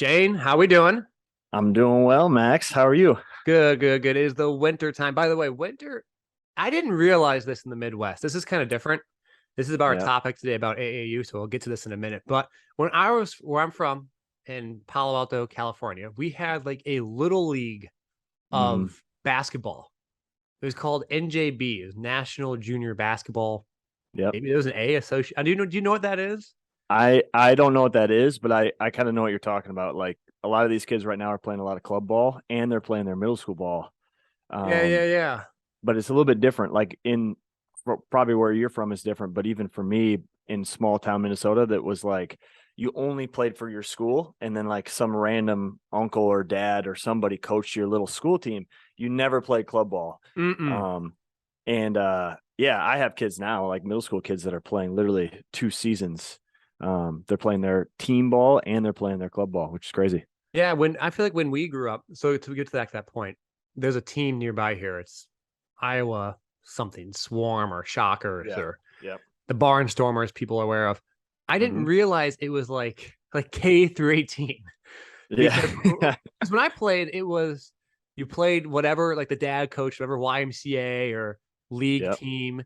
Shane, how we doing? I'm doing well, Max. How are you? Good, good, good. It is the winter time. By the way, winter, I didn't realize this in the Midwest. This is kind of different. This is about our Yeah. topic today about AAU, so we'll get to this in a minute. But when I was where I'm from in Palo Alto, California, we had like a little league hmm of basketball. It was called NJB, it was National Junior Basketball. Yep. Maybe there was an A associate. Do you know what that is? I don't know what that is, but I kind of know what you're talking about. Like a lot of these kids right now are playing a lot of club ball and they're playing their middle school ball. Yeah, yeah, Um, yeah. but it's a little bit different. Like probably where you're from is different, but even for me in small town Minnesota, that was like you only played for your school, and then like some random uncle or dad or somebody coached your little school team. You never played club ball. Mm-mm. Um, and yeah, I have kids now, like middle school kids that are playing literally 2 seasons. They're playing their team ball and they're playing their club ball, which is crazy. Yeah, when I feel like when we grew up, so to get to that point, there's a team nearby here. It's Iowa something, Swarm or Shockers Yeah. or Yep. the Barnstormers people are aware of. I didn't hmm realize it was like K through 18 Yeah. because when I played, it was you played whatever, like the dad coach, whatever YMCA or league yep. team.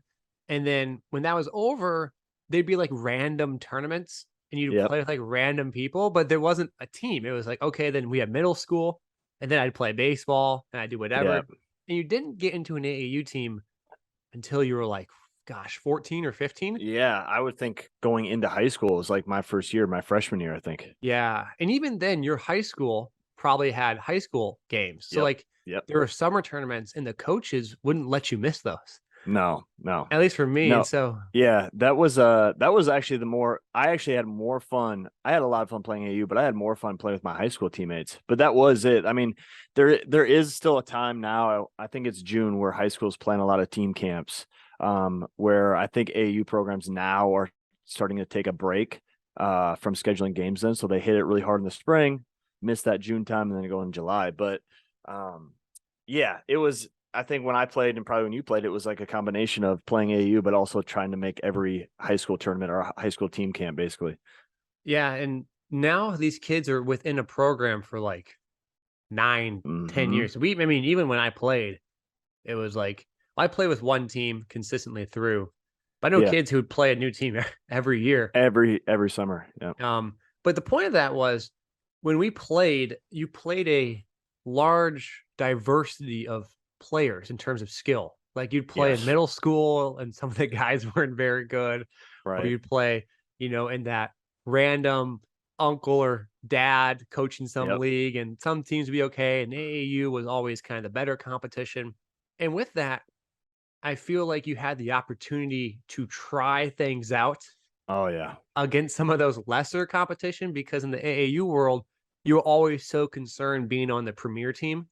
And then when that was over, they'd be like random tournaments and you'd Yep. play with like random people, but there wasn't a team. It was like, okay, then we had middle school and then I'd play baseball and I'd do whatever. Yep. And you didn't get into an AAU team until you were like, gosh, 14 or 15. Yeah. I would think going into high school was like my first year, my freshman year, I think. Yeah. And even then, your high school probably had high school games. So, Yep. like, Yep. there were summer tournaments, and the coaches wouldn't let you miss those, No, no, at least for me. And no. so, Yeah, that was actually the more I actually had more fun. I had a lot of fun playing AU, but I had more fun playing with my high school teammates. But that was it. I mean, there is still a time now. I think it's June where high school's playing a lot of team camps. Where I think AU programs now are starting to take a break from scheduling games then. So they hit it really hard in the spring, miss that June time, and then go in July. But um yeah, it was. I think when I played and probably when you played, it was like a combination of playing AU, but also trying to make every high school tournament or high school team camp, basically. yeah. And now these kids are within a program for like 9, 10 hmm years. I mean, even when I played, it was like I played with one team consistently through, but I know Yeah, kids who would play a new team every year. every summer. Yeah, But the point of that was when we played, you played a large diversity of players in terms of skill. Like you'd play in yes, middle school and some of the guys weren't very good, or right. you'd play, in that random uncle or dad coaching some Yep. league, and some teams would be okay. And AAU was always kind of the better competition. And with that, I feel like you had the opportunity to try things out Oh yeah, against some of those lesser competition because in the AAU world, you were always so concerned being on the premier team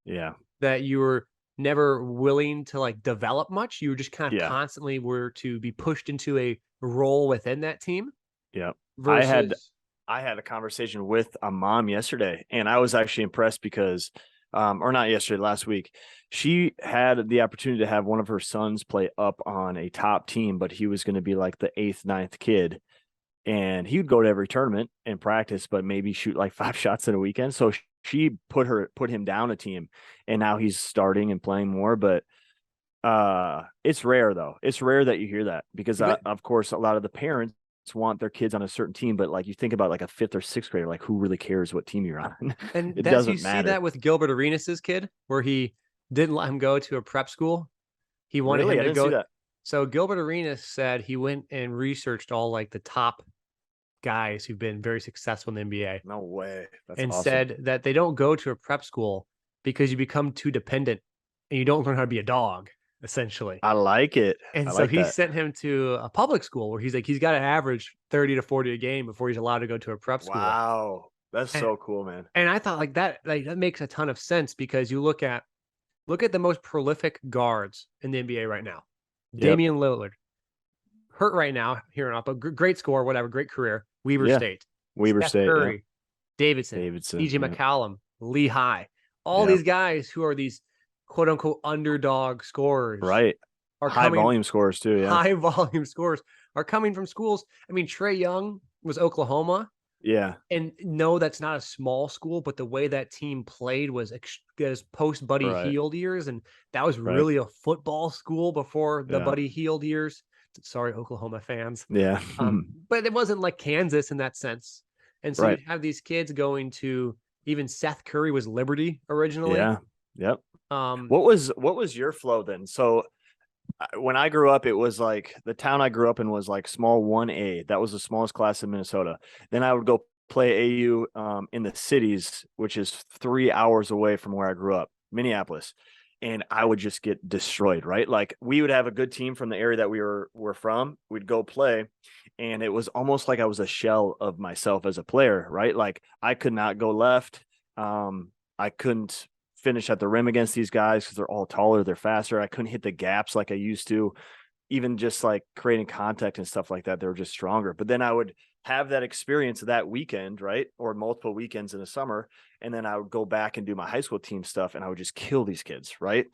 yeah, that you were never willing to like develop much. You were just kind of yeah, constantly were to be pushed into a role within that team yeah. I had versus I had a conversation with a mom yesterday, and I was actually impressed because, or not yesterday, last week, she had the opportunity to have one of her sons play up on a top team, but he was going to be like the eighth, ninth kid, and he would go to every tournament and practice, but maybe shoot like 5 shots in a weekend. So she put him down a team, and now he's starting and playing more. But it's rare though. It's rare that you hear that because but of course a lot of the parents want their kids on a certain team, but like you think about like a fifth or sixth grader, like who really cares what team you're on? and It that's you doesn't see that matter. with Gilbert Arenas' kid where he didn't let him go to a prep school. He wanted Really, him I to didn't see go. that. So Gilbert Arenas said he went and researched all like the top guys who've been very successful in the NBA No way. That's and awesome. said that they don't go to a prep school because you become too dependent and you don't learn how to be a dog, essentially. I like it. And I so like he that. sent him to a public school where he's got to average 30 to 40 a game before he's allowed to go to a prep school. Wow, that's And, so cool, man. and I thought like that makes a ton of sense because you look at the most prolific guards in the NBA right now. Yep. Damian Lillard, hurt right now here and up, but great score, whatever, great career. Weaver Yeah. State, Weber Steph State. Yep. Curry, Davidson, Davidson. CJ Yep. McCollum, Lehigh, all Yep. these guys who are these quote unquote underdog scorers Right. are High coming, volume scores too. Yeah. high volume scores are coming from schools. I mean, Trey Young was Oklahoma. Yeah. And no, that's not a small school, but the way that team played was post Buddy Right. Hield years, and that was Right. really a football school before the Yeah. Buddy Hield years. Sorry, Oklahoma fans. Yeah. But it wasn't like Kansas in that sense. And so Right. you'd have these kids going to, even Seth Curry was Liberty originally. Yeah. Yep. Um, What was your flow then? So when I grew up, it was like the town I grew up in was like small 1A. That was the smallest class in Minnesota. Then I would go play AU in the cities, which is 3 hours away from where I grew up, Minneapolis. And I would just get destroyed, right? Like we would have a good team from the area that we were from. We'd go play, and it was almost like I was a shell of myself as a player, right? Like I could not go left. I couldn't finish at the rim against these guys because they're all taller, they're faster. I couldn't hit the gaps like I used to. Even just like creating contact and stuff like that, they were just stronger. But then I would have that experience that weekend, right? Or multiple weekends in the summer. And then I would go back and do my high school team stuff and I would just kill these kids, right?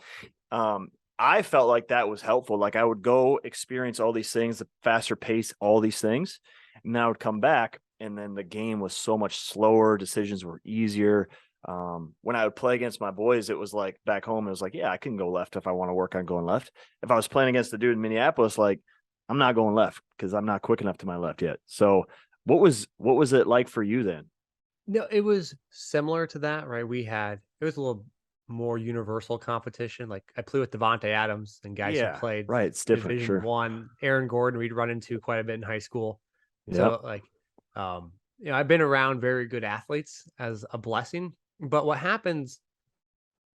I felt like that was helpful. Like I would go experience all these things, the faster pace, all these things. And then I would come back and then the game was so much slower. Decisions were easier. When I would play against my boys, it was like back home, it was like, yeah, I can go left if I want to work on going left. If I was playing against the dude in Minneapolis, like I'm not going left because I'm not quick enough to my left yet. So what was it like for you then? no, it was similar to that, right? It was a little more universal competition. Like I played with Devonte Adams and guys who Yeah, played right. It's different. Division Sure. One. Aaron Gordon, we'd run into quite a bit in high school. Yep. So like, I've been around very good athletes as a blessing. But what happens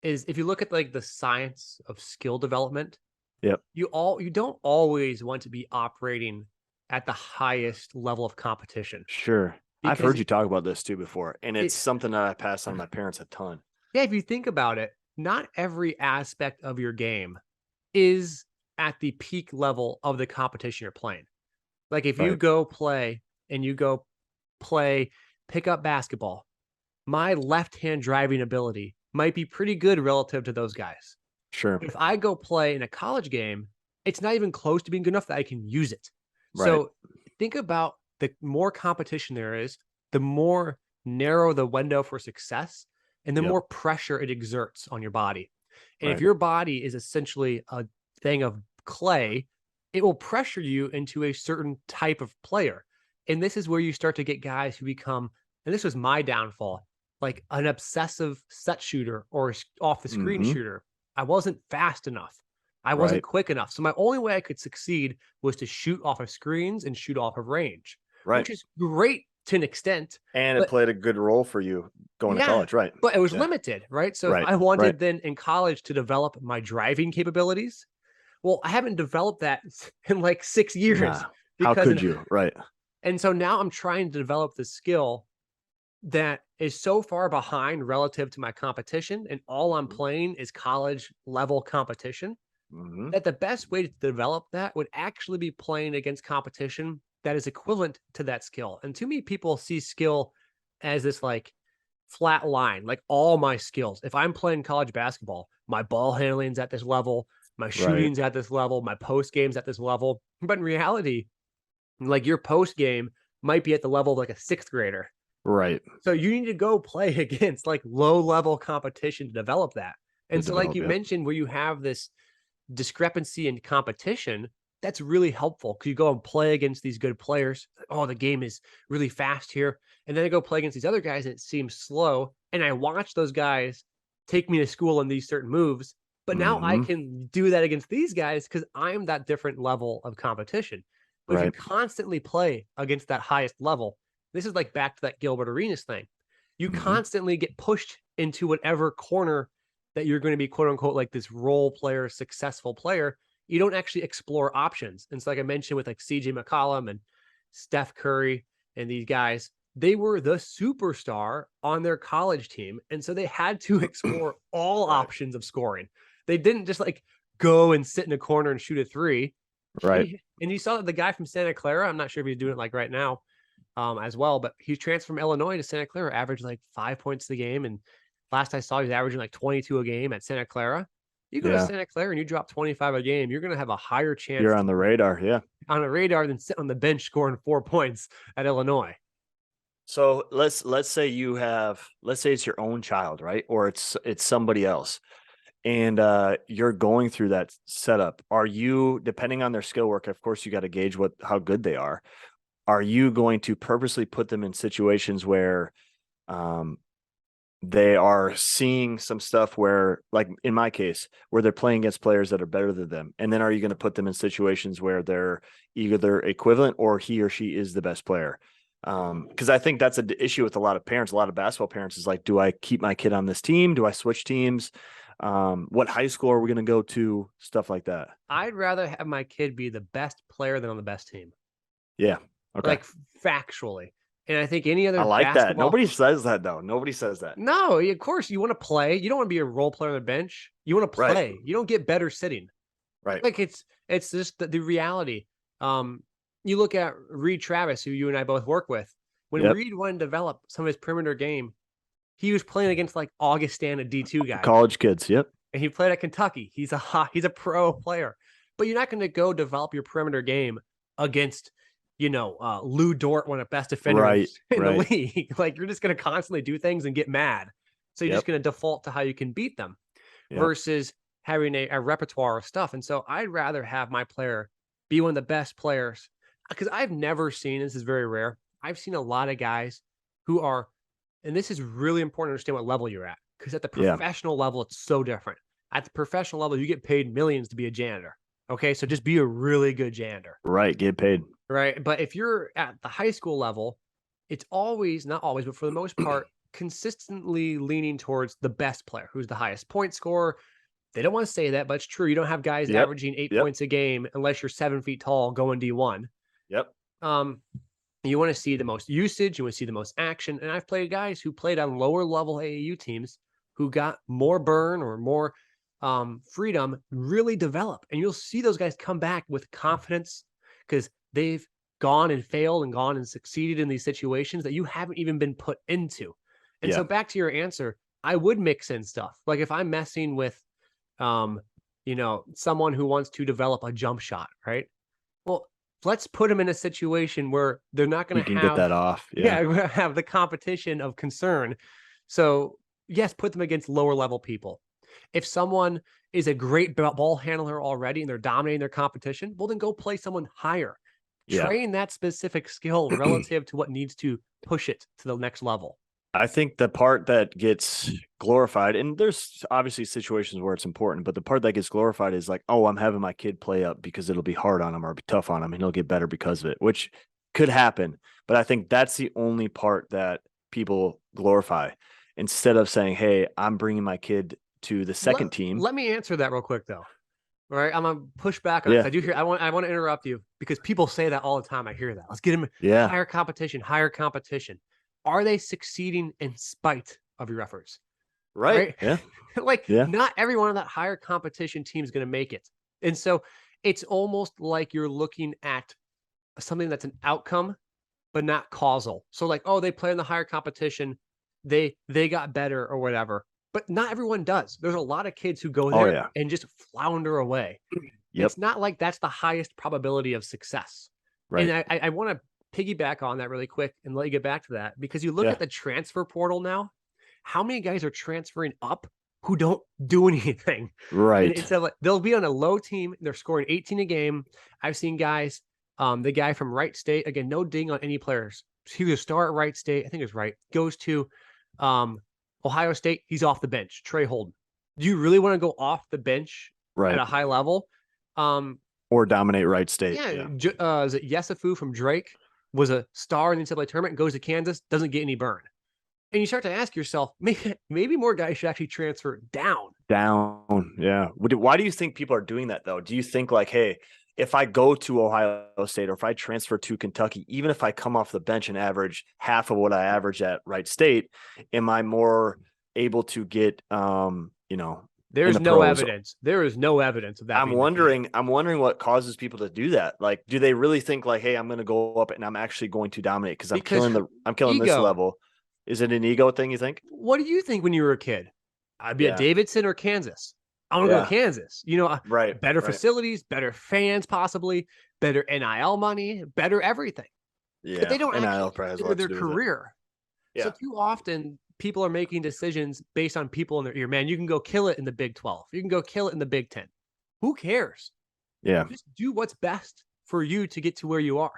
is if you look at like the science of skill development, Yep. you don't always want to be operating at the highest level of competition Sure. I've because heard you talk about this too before, and it it's something that I pass on my parents a ton. yeah, if you think about it, not every aspect of your game is at the peak level of the competition you're playing. Like if you Right. go play and you go play pickup basketball, my left-hand driving ability might be pretty good relative to those guys. Sure. If I go play in a college game, it's not even close to being good enough that I can use it. Right. So think about the more competition there is, the more narrow the window for success and the Yep. more pressure it exerts on your body. And if Right. your body is essentially a thing of clay, it will pressure you into a certain type of player. And this is where you start to get guys who become, and this was my downfall, like an obsessive set shooter or off the screen Mm-hmm. shooter. I wasn't fast enough. I wasn't Right. quick enough. So my only way I could succeed was to shoot off of screens and shoot off of range, Right. which is great to an extent. And it But played a good role for you going to yeah, college. Right. but it was Yeah. limited, right? So if Right. I Right. wanted then in college to develop my driving capabilities, well, I haven't developed that in like 6 years Nah. How because could you? Right. and so now I'm trying to develop the skill that is so far behind relative to my competition, and all I'm playing is college level competition, Mm-hmm. that the best way to develop that would actually be playing against competition that is equivalent to that skill. And too many people see skill as this like flat line, like all my skills. If I'm playing college basketball, my ball handling's at this level, my Right. shooting's at this level, my post game's at this level. But in reality, like your post game might be at the level of like a sixth grader. Right. So you need to go play against like low level competition to develop that. To And so, like develop. you Yep. mentioned, where you have this discrepancy in competition, that's really helpful because you go and play against these good players. Oh, the game is really fast here. And then I go play against these other guys and it seems slow. And I watch those guys take me to school in these certain moves. But now I Mm-hmm. can do that against these guys because I'm that different level of competition. But if you Right. constantly play against that highest level, this is like back to that Gilbert Arenas thing. You Mm-hmm. constantly get pushed into whatever corner that you're going to be quote unquote like this role player, successful player. You don't actually explore options. And so, like I mentioned with like CJ McCollum and Steph Curry and these guys, they were the superstar on their college team. And so they had to explore all Right. options of scoring. They didn't just like go and sit in a corner and shoot a three. Right. And you saw that the guy from Santa Clara, I'm not sure if he's doing it like right now as well, but he transferred from Illinois to Santa Clara, averaged like 5 points a game. And last I saw, he was averaging like 22 a game at Santa Clara. You go to Yeah. Santa Clara and you drop 25 a game, you're going to have a higher chance You're on the radar. Yeah. on a radar than sitting on the bench scoring 4 points at Illinois. So let's say let's say it's your own child, right? Or it's somebody else. And you're going through that setup. Are you, depending on their skill work, of course you got to gauge how good they are you going to purposely put them in situations where um they are seeing some stuff where, like in my case, where they're playing against players that are better than them? And then are you going to put them in situations where they're either equivalent or he or she is the best player? Because I think that's an issue with a lot of parents. A lot of basketball parents is like, do I keep my kid on this team? Do I switch teams? What high school are we going to go to? Stuff like that. I'd rather have my kid be the best player than on the best team, Yeah. Okay. like factually. And I think any I other like that. basketball. Nobody says that though. Nobody says that. No, of course you want to play. You don't want to be a role player on the bench. You want to Right. play. You don't get better sitting. Right. Like it's just the reality. You look at Reed Travis, who you and I both work with. When Yep. Reed wanted to develop some of his perimeter game, he was playing against like Augustin, a D2 guy, College kids. Yep. and he played at Kentucky. He's a pro player, but you're not going to go develop your perimeter game against, Lou Dort, one of the best defenders Right. in the Right. league. Like you're just going to constantly do things and get mad. So you're just Yep. going to default to how you can beat them Yep. versus having a repertoire of stuff. And so I'd rather have my player be one of the best players because I've never seen, this is very rare. I've seen a lot of guys who are, and this is really important to understand what level you're at. Because at the Yeah. professional level, it's so different. At the professional level, you get paid millions to be a janitor. Okay. So just be a really good janitor. Right. Get paid. Right. But if you're at the high school level, it's always, not always, but for the most part, consistently leaning towards the best player who's the highest point scorer. They don't want to say that, but it's true. You don't have guys Yep. averaging 8 Yep. points a game unless you're 7 feet tall going D1. Yep. You want to see the most usage, you want to see the most action. And I've played guys who played on lower level AAU teams who got more burn or more freedom really develop. And you'll see those guys come back with confidence because they've gone and failed and gone and succeeded in these situations that you haven't even been put into. And so back to your answer, I would mix in stuff. Like if I'm messing with someone who wants to develop a jump shot, right? Well, let's put them in a situation where they're not going You to can have get that off. Yeah. have the competition of concern. So yes, put them against lower level people. If someone is a great ball handler already and they're dominating their competition, well, then go play someone higher. Yeah. Train that specific skill relative to what needs to push it to the next level. I think the part that gets glorified, and there's obviously situations where it's important, but the part that gets glorified is like, oh, I'm having my kid play up because it'll be hard on him or be tough on him and he'll get better because of it, which could happen. But I think that's the only part that people glorify instead of saying, hey, I'm bringing my kid to the second team. Let me answer that real quick though. All right, I'm gonna push back on this. I do hear. I want to interrupt you because people say that all the time. I hear that. Let's get them higher competition, higher competition. Are they succeeding in spite of your efforts? Right. Yeah. Not every one of that higher competition team is going to make it. And so it's almost like you're looking at something that's an outcome, but not causal. So like, oh, they play in the higher competition. They got better or whatever, but not everyone does. There's a lot of kids who go there and just flounder away. Yep. It's not like that's the highest probability of success. Right. And I want to piggyback on that really quick and let you get back to that because you look at the transfer portal now, how many guys are transferring up who don't do anything? Right. And it's like they'll be on a low team. They're scoring 18 a game. I've seen guys, the guy from Wright State, again, no ding on any players. He was a star at Wright State. I think it's right. Goes to Ohio State. He's off the bench. Trey Holden. Do you really want to go off the bench at a high level? Or dominate Wright State. Is it Yesufu from Drake? Was a star in the NCAA tournament, goes to Kansas, doesn't get any burn. And you start to ask yourself, maybe more guys should actually transfer down. Yeah. Why do you think people are doing that, though? Do you think like, hey, if I go to Ohio State or if I transfer to Kentucky, even if I come off the bench and average half of what I average at Wright State, am I more able to get, There's no evidence. There is no evidence of that. I'm wondering what causes people to do that. Like, do they really think like, hey, I'm going to go up and I'm actually going to dominate because I'm killing this level? Is it an ego thing, you think? What do you think when you were a kid? I'd be at Davidson or Kansas. I want to go to Kansas. Better facilities, better fans, possibly better NIL money, better everything. Yeah. but they don't NIL actually probably has a consider lot to their do with it. career. So Yeah. too often people are making decisions based on people in their ear. Man, you can go kill it in the Big 12. You can go kill it in the Big 10. Who cares? Yeah. Just do what's best for you to get to where you are.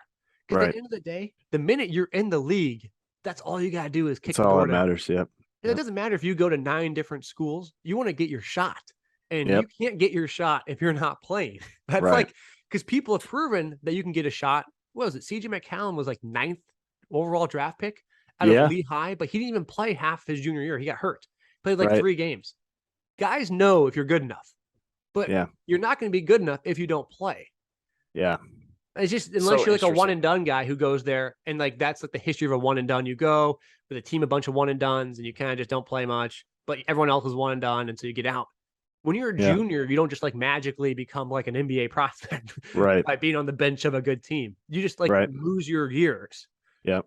Because at Right. the end of the day, the minute you're in the league, that's all you got to do is kick That's the all door that down. matters. Yep. And it Yep. doesn't matter if you go to 9 different schools, you want to get your shot. And Yep. you can't get your shot if you're not playing. That's Right. like, because people have proven that you can get a shot. What was it? CJ McCallum was like 9th overall draft pick out of Yeah. Lehigh, but he didn't even play half his junior year. He got hurt. Played like Right. 3 games. Guys know if you're good enough, but Yeah. you're not going to be good enough if you don't play. Yeah. It's just unless So you're like a one interesting. and done guy who goes there and like that's like the history of a one and done. You go with a team, a bunch of one and dones, and you kind of just don't play much, but everyone else is one and done, and so you get out. When you're a Yeah. junior, you don't just like magically become like an NBA prospect Right. by being on the bench of a good team. You just like Right. lose your years. Yep.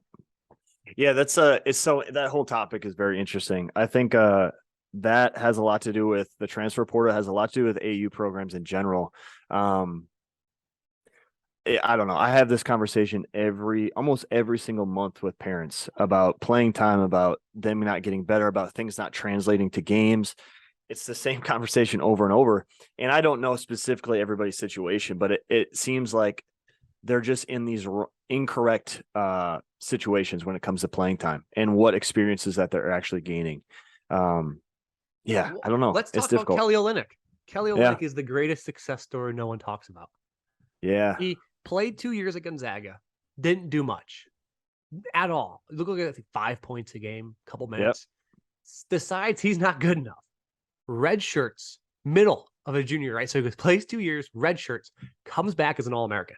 Yeah, that's it's so that whole topic is very interesting. I think that has a lot to do with the transfer portal, has a lot to do with AU programs in general. I don't know. I have this conversation almost every single month with parents about playing time, about them not getting better, about things not translating to games. It's the same conversation over and over. And I don't know specifically everybody's situation, but it seems like they're just in these incorrect situations when it comes to playing time and what experiences that they're actually gaining. Yeah, I don't know. Let's It's talk about difficult. Kelly Olynyk. Kelly Yeah. Olynyk is the greatest success story no one talks about. Yeah. He played 2 years at Gonzaga, didn't do much at all. Look at it, 5 points a game, couple minutes. Decides he's not good enough. Red shirts, middle of a junior, right? So he goes, plays 2 years, red shirts, comes back as an All-American.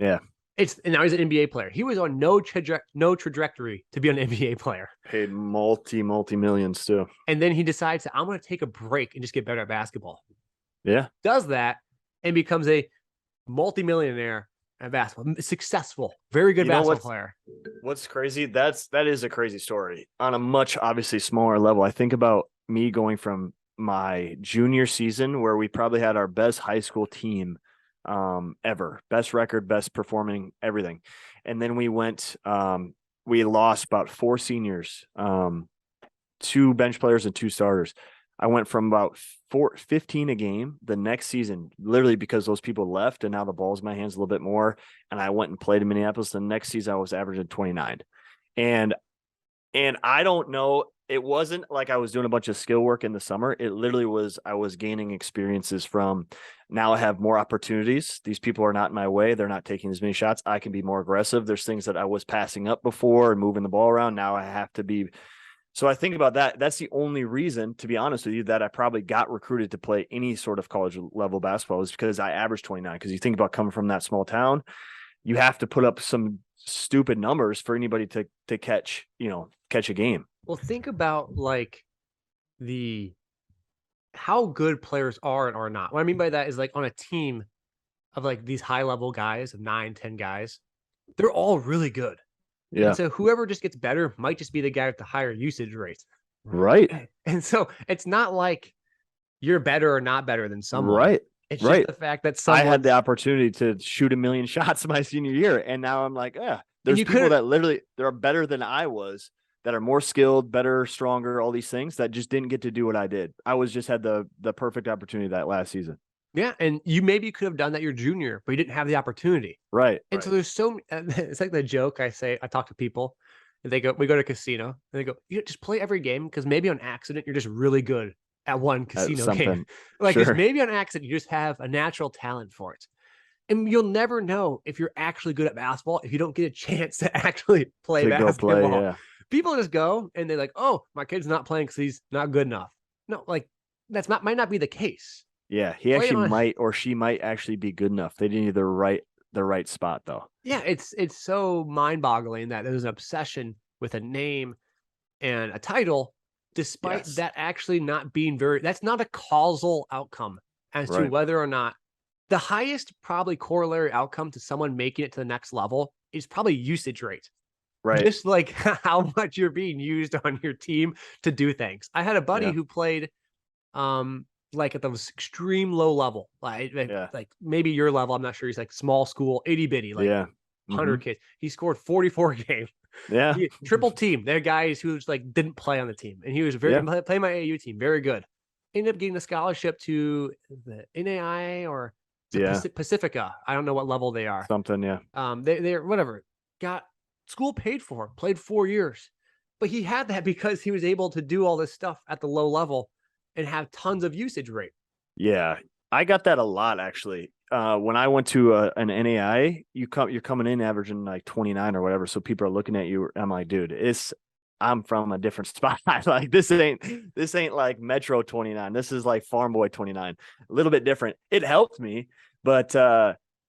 Yeah. And now he's an NBA player. He was on no trajectory to be an NBA player. Paid multi millions too. And then he decides that I'm going to take a break and just get better at basketball. Yeah. Does that and becomes a multimillionaire at basketball, successful, very good basketball player. What's crazy? That is a crazy story on a much obviously smaller level. I think about me going from my junior season where we probably had our best high school team ever, best record, best performing, everything. And then we went, we lost about 4 seniors, 2 bench players and 2 starters. I went from about 15 a game the next season, literally because those people left and now the ball's in my hands a little bit more. And I went and played in Minneapolis. The next season I was averaging 29. And I don't know, it wasn't like I was doing a bunch of skill work in the summer. It literally was, I was gaining experiences from now I have more opportunities. These people are not in my way. They're not taking as many shots. I can be more aggressive. There's things that I was passing up before and moving the ball around. Now I have to be. So I think about that. That's the only reason, to be honest with you, that I probably got recruited to play any sort of college level basketball is because I averaged 29. Because you think about coming from that small town, you have to put up some stupid numbers for anybody to catch a game. Well, think about like how good players are and are not. What I mean by that is like on a team of like these high level guys of 9, 10 guys, they're all really good. Yeah. And so whoever just gets better might just be the guy with the higher usage rate. Right. And so it's not like you're better or not better than someone. Right. It's right. just the fact that I had the opportunity to shoot 1 million shots my senior year. And now I'm like, there's people that literally they're better than I was, that are more skilled, better, stronger, all these things that just didn't get to do what I did. I was just had the perfect opportunity that last season. Yeah. And you maybe could have done that your junior, but you didn't have the opportunity. Right. And so there's it's like the joke I say, I talk to people and we go to a casino and they go, you just play every game because maybe on accident, you're just really good at one casino game. Like maybe on accident, you just have a natural talent for it. And you'll never know if you're actually good at basketball if you don't get a chance to actually play basketball. People just go and they're like, oh, my kid's not playing because he's not good enough. No, like might not be the case. Yeah, he actually might or she might actually be good enough. They didn't either the right spot though. Yeah, it's so mind-boggling that there's an obsession with a name and a title, despite that actually not being that's not a causal outcome as to whether or not the highest probably corollary outcome to someone making it to the next level is probably usage rate. Right. Just like how much you're being used on your team to do things. I had a buddy who played like at the extreme low level, like maybe your level. I'm not sure. He's like small school, itty bitty. Like 100 kids. He scored 44 a game. Yeah. He triple team. There are guys who just like didn't play on the team, and he was very playing my AAU team, very good. Ended up getting a scholarship to the NAI or to Pacifica. I don't know what level they are. Something, yeah. They're whatever. Got school paid for. Played 4 years, but he had that because he was able to do all this stuff at the low level and have tons of usage rate. Yeah, I got that a lot actually. When I went to an NAI, you're coming in averaging like 29 or whatever. So people are looking at you. I'm like, dude, I'm from a different spot. Like this ain't like Metro 29. This is like Farm Boy 29. A little bit different. It helped me, but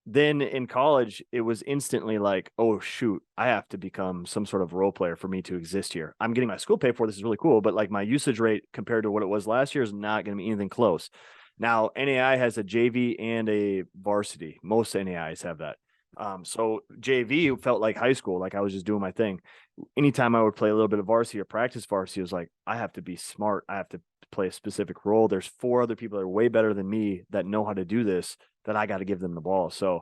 then in college, it was instantly like, oh shoot, I have to become some sort of role player for me to exist here. I'm getting my school paid for. This is really cool, but like my usage rate compared to what it was last year is not going to be anything close. Now, NAI has a JV and a varsity. Most NAIs have that. So JV felt like high school, like I was just doing my thing. Anytime I would play a little bit of varsity or practice varsity, it was like, I have to be smart. I have to play a specific role. There's 4 other people that are way better than me that know how to do this, that I got to give them the ball. So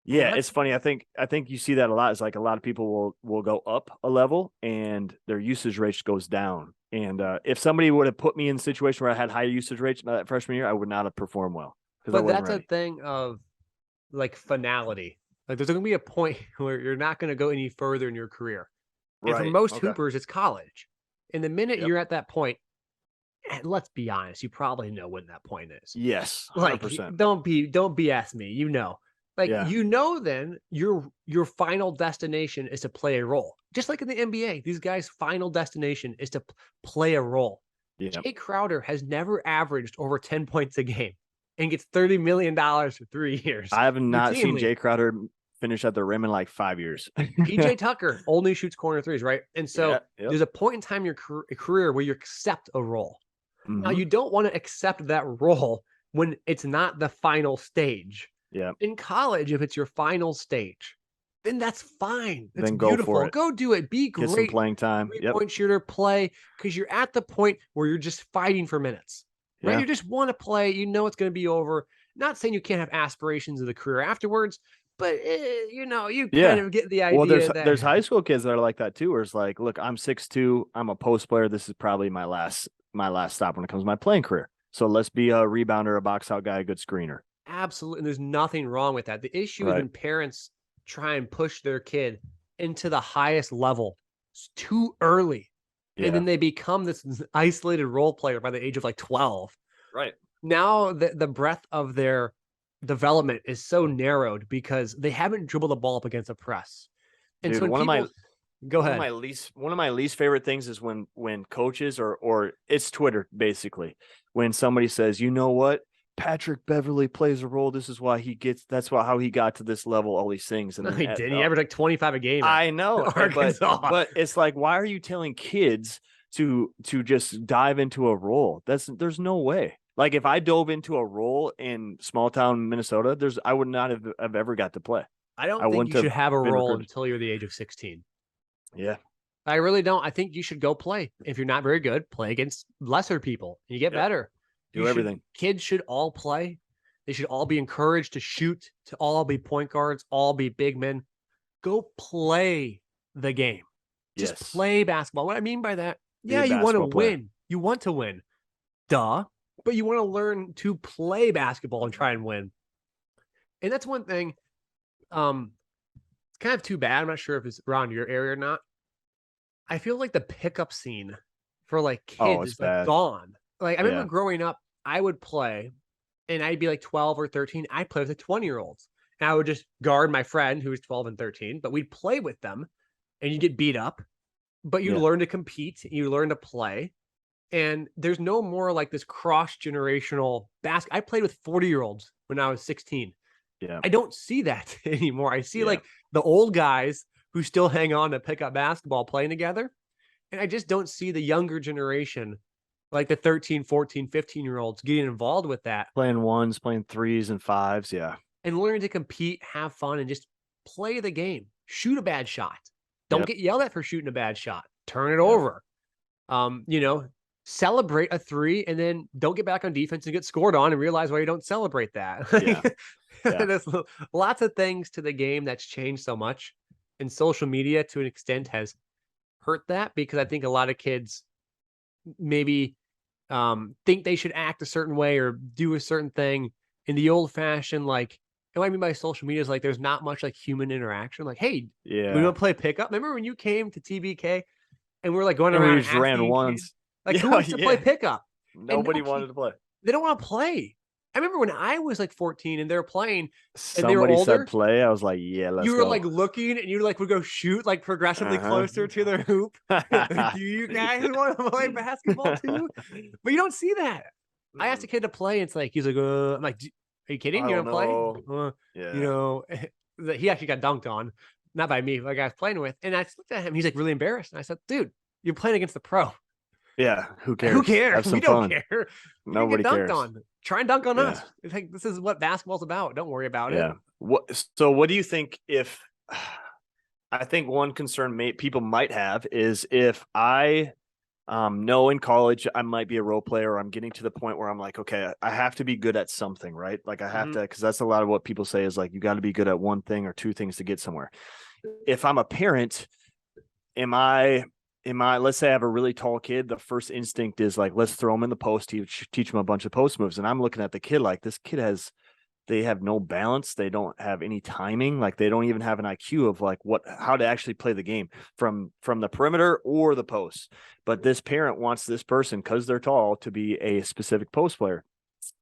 yeah, it's funny. I think you see that a lot. It's like a lot of people will go up a level and their usage rate goes down. And if somebody would have put me in a situation where I had higher usage rates that freshman year, I would not have performed well. But that's a thing of like finality. Like there's going to be a point where you're not going to go any further in your career. And for most hoopers, it's college. And the minute you're at that point, and let's be honest, you probably know when that point is. Yes, 100%. Like don't BS me. You know, like you know, then your final destination is to play a role. Just like in the NBA, these guys' final destination is to play a role. Jay Crowder has never averaged over 10 points a game and gets $30 million for 3 years. I have not seen Jay Crowder finish at the rim in like 5 years. PJ Tucker only shoots corner threes, right? And so there's a point in time in your career where you accept a role. Now, you don't want to accept that role when it's not the final stage. Yeah. In college, if it's your final stage, then that's fine. That's then go beautiful. for it. Go do it. Be great. Get some playing time. Three-point shooter, play, because you're at the point where you're just fighting for minutes. Right? You just want to play. You know it's going to be over. Not saying you can't have aspirations of the career afterwards, but you know, you kind of get the idea. Well, there's high school kids that are like that too, where it's like, look, I'm 6'2", I'm a post player. This is probably my last stop when it comes to my playing career. So let's be a rebounder, a box out guy, a good screener. Absolutely. And there's nothing wrong with that. The issue is when parents try and push their kid into the highest level too early. And then they become this isolated role player by the age of like 12. Right. Now the breadth of their development is so narrowed because they haven't dribbled the ball up against a press. And so go ahead. One of my least favorite things is when coaches or it's Twitter basically, when somebody says, you know what, Patrick Beverly plays a role. This is why how he got to this level, all these things. And no, he did. He averaged like 25 a game. I know. But it's like, why are you telling kids to just dive into a role? There's no way. Like if I dove into a role in small town Minnesota, I would not have ever got to play. I don't think you should have a role until you're the age of 16. Yeah. I really don't. I think you should go play. If you're not very good, play against lesser people. You get better. Do everything. Kids should all play. They should all be encouraged to shoot, to all be point guards, all be big men. Go play the game. Just play basketball. What I mean by that, you want to win. You want to win. Duh. But you want to learn to play basketball and try and win. And that's one thing. It's kind of too bad. I'm not sure if it's around your area or not. I feel like the pickup scene for like kids is like gone. Like I remember growing up, I would play and I'd be like 12 or 13. I'd play with the 20-year-olds. And I would just guard my friend who was 12 and 13, but we'd play with them and you get beat up, but you learn to compete, you learn to play. And there's no more like this cross-generational basket. I played with 40-year-olds when I was 16. Yeah. I don't see that anymore. I see like the old guys who still hang on to pick up basketball playing together. And I just don't see the younger generation, like the 13, 14, 15-year-olds getting involved with that. Playing ones, playing threes and fives. Yeah. And learning to compete, have fun, and just play the game. Shoot a bad shot. Don't get yelled at for shooting a bad shot. Turn it over. Celebrate a three and then don't get back on defense and get scored on and realize why you don't celebrate that. Yeah. There's lots of things to the game that's changed so much, and social media to an extent has hurt that because I think a lot of kids maybe think they should act a certain way or do a certain thing in the old fashioned, like, and what I mean by social media is like there's not much like human interaction. Like, hey, we Yeah. want to play pickup. Remember when you came to TBK and we're like going And we around just ran asking kids, once. like, who Yeah, wants to play yeah. pickup? And Nobody wanted to play. they don't want to play. I remember when I was like 14 and they were playing and they were Somebody said older, play. I was like, yeah, let's you were like go. looking and you like would go shoot like progressively Uh-huh. closer to the hoop. Like, do you guys want to play basketball too? But you don't see that. I asked a kid to play, and it's like he's like, I'm like, are you kidding? I You're don't gonna play? know. You Yeah. know, he actually got dunked on, not by me, like I was playing with. And I just looked at him, he's like really embarrassed. And I said, dude, you're playing against the pro. Yeah. Who cares? Who cares? Have some We don't fun. care. You're gonna Nobody get dunked cares. on. Try and dunk on Yeah. us. It's like this is what basketball's about. Don't worry about Yeah. it. What do you think if I think one concern people might have is if I know in college I might be a role player or I'm getting to the point where I'm like, okay, I have to be good at something, right? Like I have Mhm. to, because that's a lot of what people say is like you got to be good at one thing or two things to get somewhere. If I'm a parent, am I let's say I have a really tall kid, the first instinct is like, let's throw him in the post, teach him a bunch of post moves. And I'm looking at the kid like this kid they have no balance. They don't have any timing. Like they don't even have an IQ of like how to actually play the game from the perimeter or the post. But this parent wants this person, because they're tall, to be a specific post player.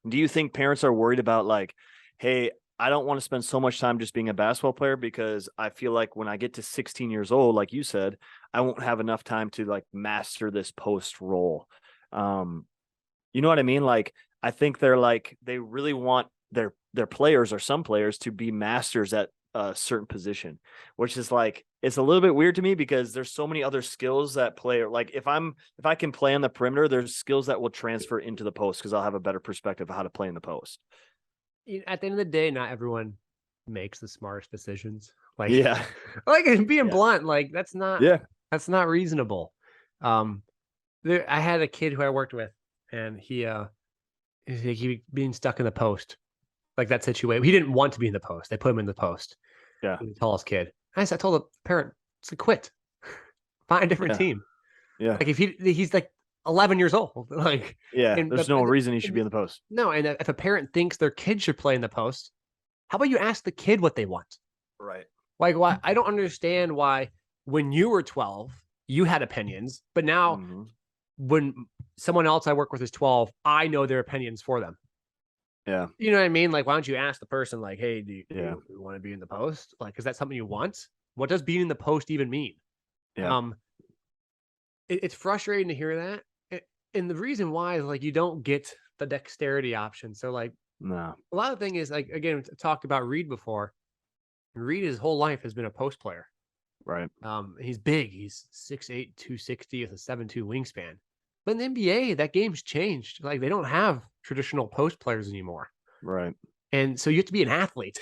Do you think parents are worried about like, hey, I don't want to spend so much time just being a basketball player because I feel like when I get to 16 years old, like you said, I won't have enough time to like master this post role. You know what I mean? Like, I think they really want their players or some players to be masters at a certain position, which is like, it's a little bit weird to me because there's so many other skills that like if I can play on the perimeter, there's skills that will transfer into the post because I'll have a better perspective of how to play in the post. At the end of the day, not everyone makes the smartest decisions. Like, Yeah. like being Yeah. blunt, like that's Yeah. not reasonable. Um, I had a kid who I worked with, and he being stuck in the post, like that situation. He didn't want to be in the post. They put him in the post. Yeah. The tallest kid. I told the parent, to quit, find a different Yeah. team. Yeah. Like if he's like 11 years old, like, Yeah. and There's no reason he should be in the post. no. And if a parent thinks their kid should play in the post, how about you ask the kid what they want? Right. Like, why? I don't understand why when you were 12, you had opinions, but now Mhm. when someone else I work with is 12, I know their opinions for them. Yeah. You know what I mean? Like, why don't you ask the person, like, hey, do Yeah. you want to be in the post? Like, is that something you want? What does being in the post even mean? Yeah. It's frustrating to hear that. And the reason why is like you don't get the dexterity option. So, like, No. a lot of the thing is, like, again, we talked about Reed before. Reed, his whole life has been a post player. Right. He's big. He's 6'8", 260 with a 7'2" wingspan. But in the NBA, that game's changed. Like, they don't have traditional post players anymore. Right. And so you have to be an athlete.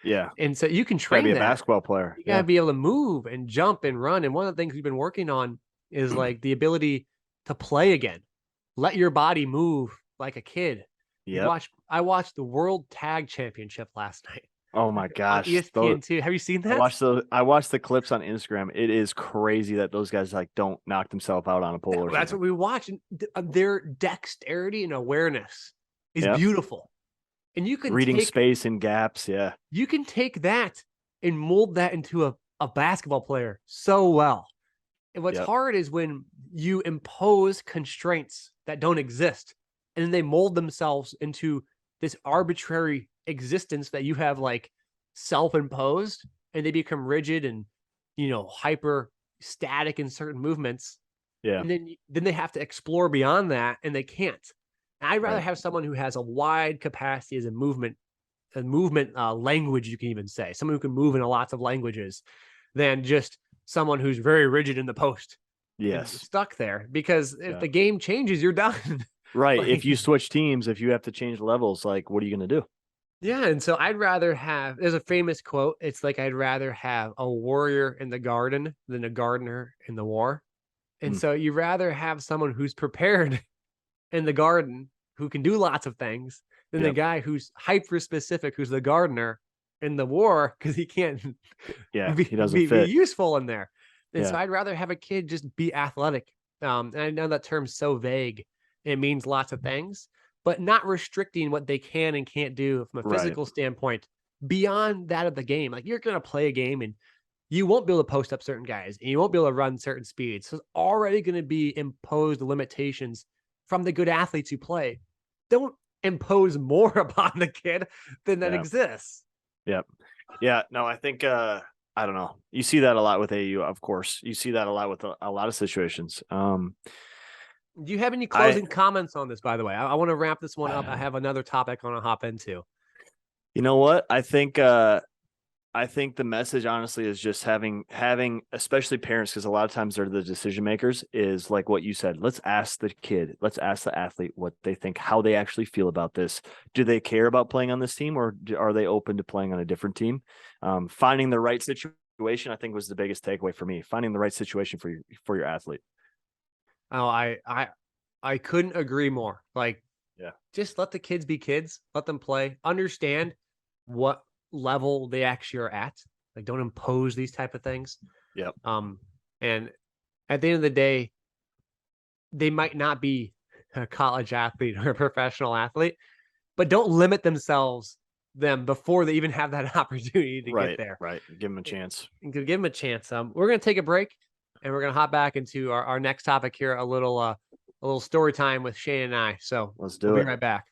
Yeah. And so you can Gotta train be a that. basketball player. You gotta be able to move and jump and run. And one of the things we've been working on is like the ability to play again. Let your body move like a kid. Yeah. I watched the World Tag Championship last night Oh my on gosh. ESPN2. Have you seen that? I watched the clips on Instagram. It is crazy that those guys like don't knock themselves out on a pole or That's what something. we watch. And their dexterity and awareness is Yep. beautiful. And you can Reading take space and gaps. Yeah. you can take that and mold that into a basketball player so well. And what's Yep. hard is when you impose constraints that don't exist and then they mold themselves into this arbitrary existence that you have like self-imposed, and they become rigid and, hyper static in certain movements. Yeah. And then they have to explore beyond that, and they can't. And I'd rather Right. have someone who has a wide capacity as a movement language, you can even say, someone who can move in lots of languages, than just someone who's very rigid in the post and Yes. stuck there. Because if Yeah. the game changes, you're done. Right. Like, If you switch teams, if you have to change levels, like what are you gonna do? yeah. And so I'd rather have, there's a famous quote. It's like, I'd rather have a warrior in the garden than a gardener in the war. And Hmm. so you'd rather have someone who's prepared in the garden who can do lots of things than the Yep. guy who's hyper specific, who's the gardener in the war because he can't Yeah, be, he doesn't be fit. useful in there. And so Yeah. I'd rather have a kid just be athletic. And I know that term's so vague. It means lots of things, but not restricting what they can and can't do from a Right. physical standpoint beyond that of the game. Like you're going to play a game and you won't be able to post up certain guys and you won't be able to run certain speeds. So it's already going to be imposed limitations from the good athletes who play. Don't impose more upon the kid than that Yeah. exists. Yep. Yeah. No, I think I don't know. You see that a lot with AU, of course. You see that a lot with a lot of situations. Do you have any closing comments on this, by the way? I want to wrap this one up. I have another topic I want to hop into. You know what? I think the message honestly is just having especially parents, because a lot of times they're the decision makers, is like what you said. Let's ask the kid, let's ask the athlete what they think, how they actually feel about this. Do they care about playing on this team, or are they open to playing on a different team? Finding the right situation, I think, was the biggest takeaway for me. Finding the right situation for your athlete. Oh, I couldn't agree more. Like, yeah, just let the kids be kids, let them play, understand what level they actually are at. Like, don't impose these type of things. Yep. And at the end of the day, they might not be a college athlete or a professional athlete, but don't limit them before they even have that opportunity to get there. Right. Give them a chance. Give them a chance. We're gonna take a break and we're gonna hop back into our next topic here, a little story time with Shane and I. So Let's do we'll it. be right back.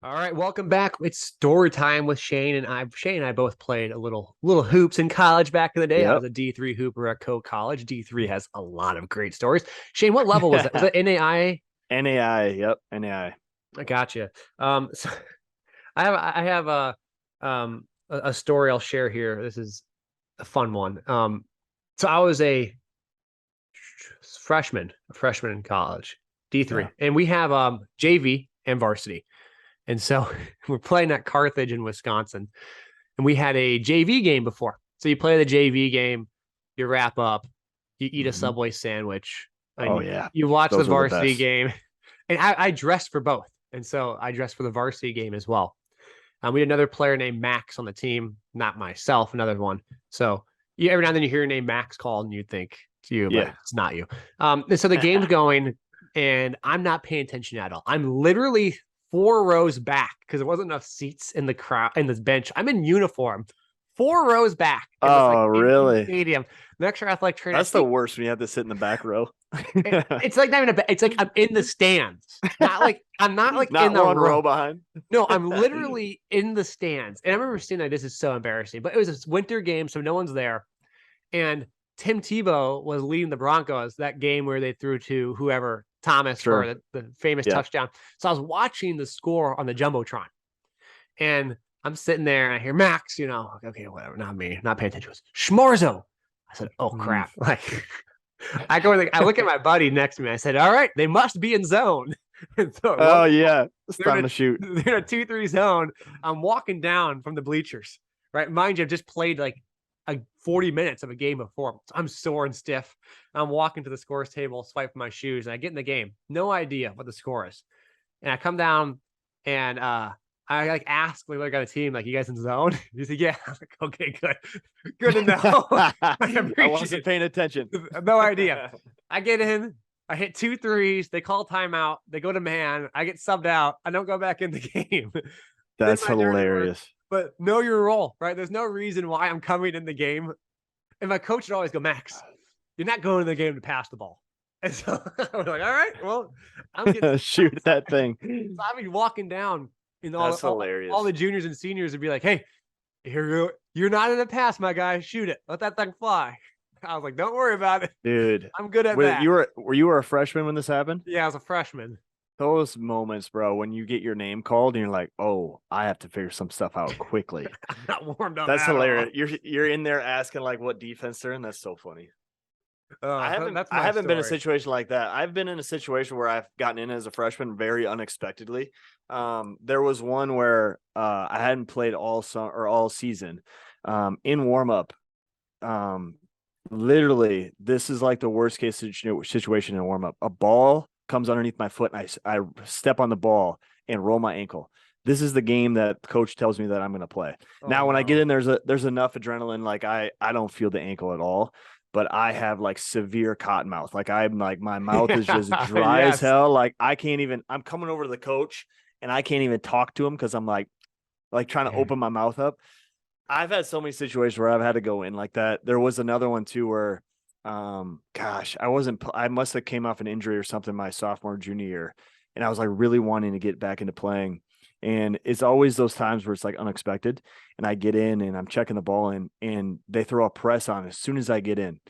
All right, welcome back. It's story time with Shane and I. Shane and I both played a little hoops in college back in the day. Yep. I was a D3 hooper at Coe College. D3 has a lot of great stories. Shane, what level was that? Was that NAIA? NAIA. Yep. NAIA. I gotcha. So I have a story I'll share here. This is a fun one. So I was a freshman in college, D3, and we have JV and varsity. And so we're playing at Carthage in Wisconsin, and we had a JV game before. So you play the JV game, you wrap up, you eat a Subway sandwich. Oh yeah. You watch the varsity game, and I dressed for both. And so I dressed for the varsity game as well. We had another player named Max on the team, not myself, another one. So every now and then you hear your name Max called and you think it's you, but it's not you. And so the game's going and I'm not paying attention at all. I'm literally 4 rows back because there wasn't enough seats in the crowd, in this bench. I'm in uniform, 4 rows back. Oh, really? Stadium. The extra athletic trainer. That's the worst when you have to sit in the back row. It's like not even it's like I'm in the stands. I'm not not in the one row behind. No, I'm literally in the stands. And I remember seeing that. This is so embarrassing, but it was this winter game, so no one's there. And Tim Tebow was leading the Broncos that game where they threw to whoever, Thomas, for the famous touchdown. So I was watching the score on the Jumbotron. And I'm sitting there and I hear Max, okay, whatever, not me, not paying attention. Schmarzo. I said, oh crap. Like I look at my buddy next to me. I said, all right, they must be in zone. So it's time to shoot. They're in a 2-3 zone. I'm walking down from the bleachers, right? Mind you, I've just played like 40 minutes of a game before. I'm sore and stiff. I'm walking to the scores table, swiping my shoes, and I get in the game. No idea what the score is. And I come down and I ask I got a team, like, you guys in zone? He said, yeah. I'm like, okay, good. Good to know. I wasn't paying attention. No idea. I get in, I hit 2 threes, they call timeout, they go to man, I get subbed out, I don't go back in the game. That's hilarious. But know your role, right? There's no reason why I'm coming in the game. And my coach would always go, Max, you're not going to the game to pass the ball. And so I was like, all right, well, I'm getting shoot that thing. So I'd be walking down. That's hilarious. All the juniors and seniors would be like, hey, you're not in a pass, my guy. Shoot it. Let that thing fly. I was like, don't worry about it. Dude. I'm good at that. Were you a freshman when this happened? Yeah, I was a freshman. Those moments, bro, when you get your name called and you're like, oh, I have to figure some stuff out quickly. I'm not warmed up. That's hilarious. You're in there asking like what defense they're in. That's so funny. I haven't been in a situation like that. I've been in a situation where I've gotten in as a freshman very unexpectedly. There was one where I hadn't played all season. In warm up. Literally, this is like the worst case situation in warm up. A ball comes underneath my foot, and I step on the ball and roll my ankle. This is the game that coach tells me that I'm going to play. Oh, Now, when I get no. in, there's enough adrenaline. Like I don't feel the ankle at all, but I have like severe cotton mouth. Like I'm like, my mouth is just dry as Yes. hell. Like I can't even, I'm coming over to the coach and I can't even talk to him, 'cause I'm like trying to Yeah. open my mouth up. I've had so many situations where I've had to go in like that. There was another one too where, gosh, I must have came off an injury or something my sophomore, junior year. And I was like really wanting to get back into playing. And it's always those times where it's like unexpected. And I get in and I'm checking the ball in, and they throw a press on as soon as I get in,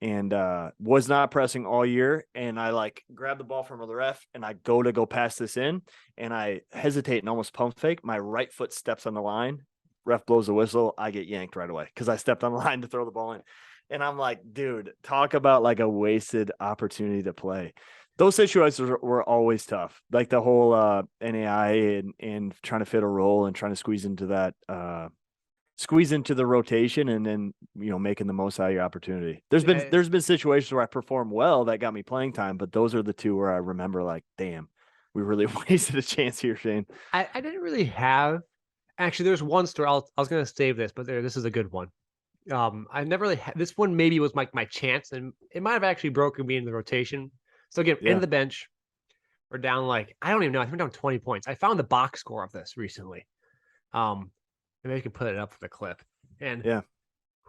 and was not pressing all year. And I like grab the ball from the ref and I go pass this in, and I hesitate and almost pump fake. My right foot steps on the line. Ref blows the whistle. I get yanked right away because I stepped on the line to throw the ball in. And I'm like, dude, talk about like a wasted opportunity to play. Those situations were always tough. Like the whole NAI and trying to fit a role and trying to squeeze into the rotation, and then, making the most out of your opportunity. There's been situations where I perform well that got me playing time, but those are the two where I remember like, damn, we really wasted a chance here, Shane. I didn't really have. Actually, there's one story. I was going to save this, but this is a good one. I never really had this one. Maybe was my chance, and it might have actually broken me in the rotation. So again, Yeah. into the bench, we're down like I don't even know. I think we're down 20 points. I found the box score of this recently. Maybe I can put it up for the clip. And Yeah.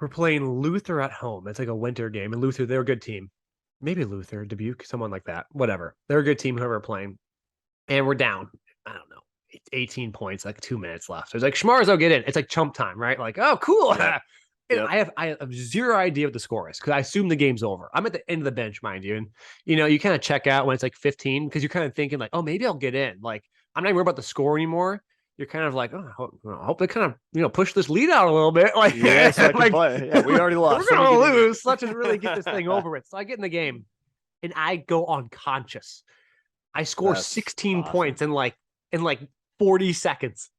we're playing Luther at home. It's like a winter game, and Luther, they're a good team. Maybe Luther, Dubuque, someone like that. Whatever, they're a good team. Whoever we're playing, and we're down. I don't know. 18 points, like 2 minutes left. So it's like Schmarzo, get in. It's like chump time, right? Like, oh, cool. Yep. And Yep. I have zero idea what the score is because I assume the game's over. I'm at the end of the bench, mind you. And you kind of check out when it's like 15 because you're kind of thinking like, oh, maybe I'll get in. Like, I'm not even worried about the score anymore. You're kind of like, oh, I hope they kind of push this lead out a little bit. Like, Yeah, so I can like, play. Yeah, we already lost. We're Let me gonna get in here. lose. Let's just really get this thing over with. So I get in the game and I go unconscious. I score That's 16 awesome. points in like 40 seconds.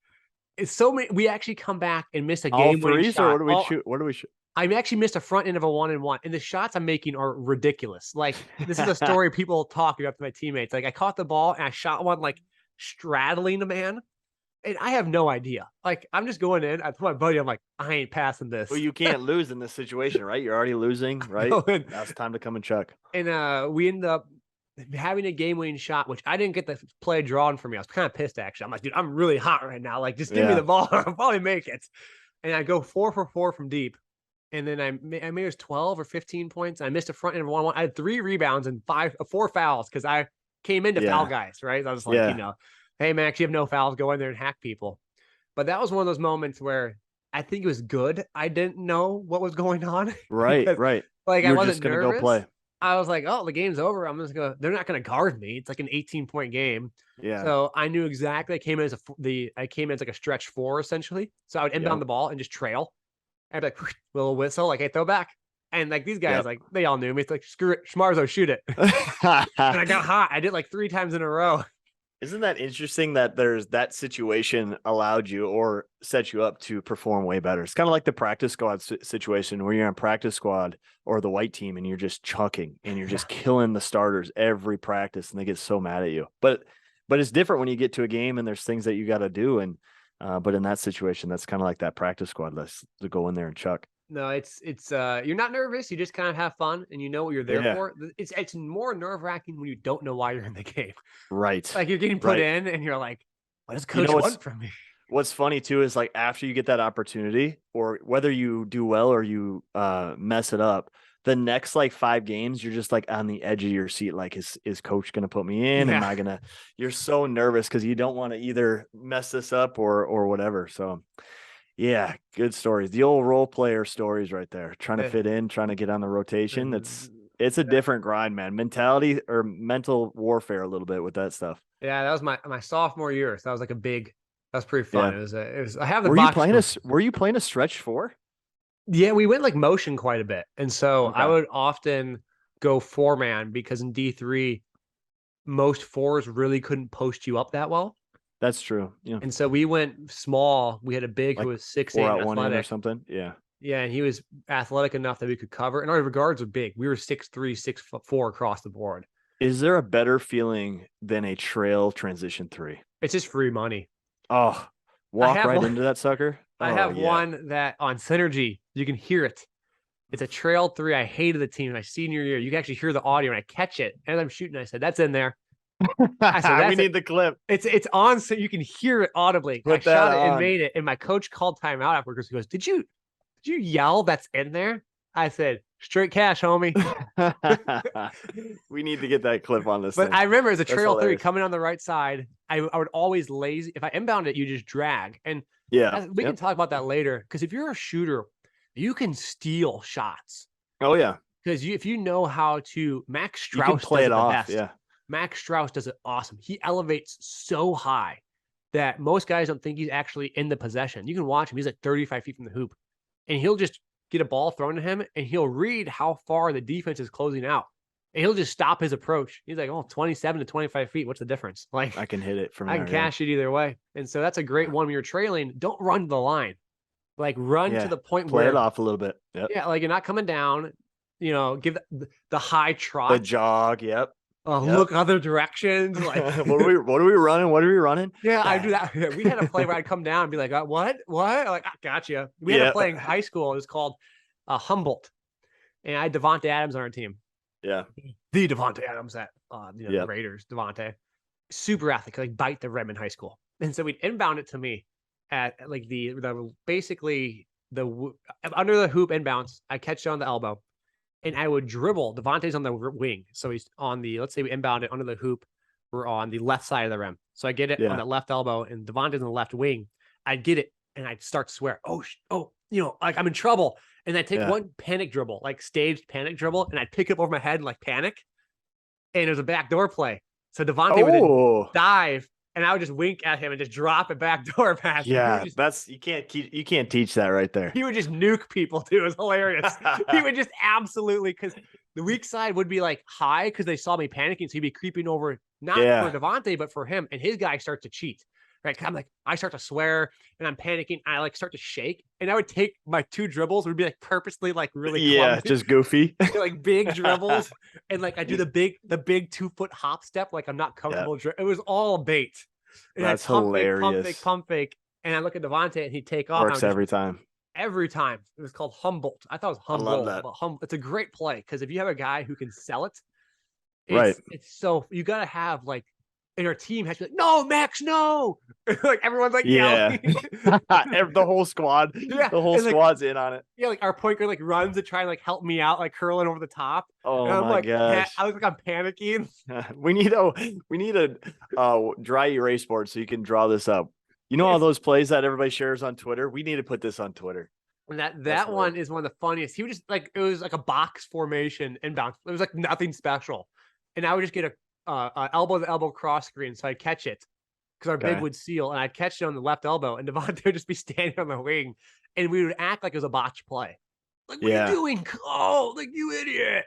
It's so many. We actually come back and miss a All game-winning threes, shot. or what do we shoot? What do we shoot? I actually missed a front end of a 1-and-1, and the shots I'm making are ridiculous. Like, this is a story people talk about to my teammates. Like, I caught the ball and I shot one like straddling a man, and I have no idea. Like, I'm just going in. I told my buddy, I'm like, I ain't passing this. Well, you can't lose in this situation, right? You're already losing, right? Now it's time to come and check. And we ended up having a game-winning shot, which I didn't get the play drawn for me. I was kind of pissed, actually. I'm like, dude, I'm really hot right now. Like, just give me the ball. I'll probably make it. And I go 4 for 4 from deep. And then I made it was 12 or 15 points. I missed a front end of 1-1. I had 3 rebounds and 4 fouls because I came into foul guys, right? I was like, hey, man, actually have no fouls. Go in there and hack people. But that was one of those moments where I think it was good. I didn't know what was going on. Right, because, right. Like, You're I wasn't just gonna nervous. go play. I was like, oh, the game's over. They're not gonna guard me. It's like an 18-point game. Yeah. So I knew exactly. I came in as like a stretch 4 essentially. So I would inbound the ball and just trail. I'd be like, little whistle, like, hey, throw back. And like these guys, like, they all knew me. It's like, screw it, Schmarzo, shoot it. And I got hot. I did like 3 times in a row. Isn't that interesting that there's that situation allowed you or set you up to perform way better? It's kind of like the practice squad situation where you're on practice squad or the white team and you're just chucking and you're just killing the starters every practice and they get so mad at you. But it's different when you get to a game and there's things that you got to do. And but in that situation, that's kind of like that practice squad list to go in there and chuck. No, it's you're not nervous. You just kind of have fun and you know what you're there for. It's more nerve-wracking when you don't know why you're in the game. Right. Like, you're getting put in and you're like, what does coach want from me? What's funny too is like after you get that opportunity, or whether you do well or you mess it up, the next like 5 games, you're just like on the edge of your seat. Like, is coach going to put me in? Am I going to, you're so nervous because you don't want to either mess this up or whatever. So yeah, good stories. The old role player stories right there, trying to fit in, trying to get on the rotation. It's a different grind, man. Mentality or mental warfare a little bit with that stuff. Yeah, that was my sophomore year. So that was like that was pretty fun. Yeah. It was I have the Were you playing a stretch 4? Yeah, we went like motion quite a bit. And so I would often go 4-man because in D3, most 4s really couldn't post you up that well. That's true. Yeah. And so we went small. We had a big who was 6'8" 4 out 1 in or athletic. something. Yeah. Yeah, and he was athletic enough that we could cover. And our guards were big. We were 6'3", 6'4" across the board. Is there a better feeling than a trail transition three? It's just free money. Oh, I walk have right one. into that sucker. I Oh have yeah. one that on Synergy, you can hear it. It's a trail three. I hated the team my senior year. You can actually hear the audio and I catch it. And I'm shooting. I said, that's in there. I said, We that's it. need the clip. It's on so you can hear it audibly. I Put that shot it and on. made it. And my coach called timeout afterwards. He goes, Did you yell that's in there? I said, straight cash, homie. We need to get that clip on this But thing. I remember as a That's trail three hilarious. coming on the right side, I would always lazy. If I inbound it, you just drag. And Yeah. we can Yep. talk about that later. Because if you're a shooter, you can steal shots. Oh yeah. Because if you know how to, Max You can Strauss play does it the off. best. Yeah. Max Strauss does it awesome. He elevates so high that most guys don't think he's actually in the possession. You can watch him. He's like 35 feet from the hoop. And he'll just get a ball thrown to him and he'll read how far the defense is closing out. And he'll just stop his approach. He's like, 27 to 25 feet. What's the difference? Like, I can hit it from I there. can cash it either way. And so that's a great one when you're trailing. Don't run to the line. Like, run Yeah. to the point Play where it off a little bit. Yep. yeah, like you're not coming down, give the high trot. The jog. Yep. Yep. Look other directions. Like, what are we running? What are we running? yeah, I do that. We had a play where I'd come down and be like, what? Like, gotcha. We had a play in high school. It was called Humboldt. And I had Devontae Adams on our team. Yeah. The Devontae Adams at Yep. the Raiders, Devontae. Super athletic, like bite the rim in high school. And so we'd inbound it to me at like the basically under the hoop inbounds. I catch it on the elbow and I would dribble. Devontae's on the wing. So he's on the, let's say we inbound it under the hoop. We're on the left side of the rim. So I get it on the left elbow and Devontae's on the left wing. I'd get it and I'd start to swear, like I'm in trouble. And I'd take one panic dribble, like staged panic dribble, and I'd pick it up over my head and like panic. And it was a backdoor play. So Devontae would then dive and I would just wink at him and just drop a backdoor pass. Yeah, you can't teach that right there. He would just nuke people too. It was hilarious. He would just absolutely, because the weak side would be like high because they saw me panicking. So he'd be creeping over, not for Devontae, but for him. And his guy starts to cheat. Right. I'm like, I start to swear and I'm panicking. I like start to shake. And I would take my two dribbles, would be like purposely like really clumsy, just goofy. like big dribbles. And like I do the big 2-foot hop step, like I'm not comfortable. It was all bait. And that's hilarious. Pump fake. And I look at Devontae and he'd take off. Works every time. Every time. It was called Humboldt. I thought it was Humboldt. I love that. It's a great play because if you have a guy who can sell it, right. It's so you gotta have like, and our team has to be like, no, Max, no. Like everyone's like, yeah. The whole squad. Yeah. The whole squad's in on it. Yeah, like our point guard like runs to try and like help me out, like curling over the top. Oh and I'm my like, gosh. I look like I'm panicking. We need a dry erase board so you can draw this up. You know all those plays that everybody shares on Twitter? We need to put this on Twitter. And that one is one of the funniest. He would just like, it was like a box formation inbound. It was like nothing special. And I would just get a elbow to elbow cross screen, so I'd catch it because our big would seal, and I'd catch it on the left elbow, and Devontae would just be standing on the wing, and we would act like it was a botch play. Like, what are you doing? Oh, like you idiot!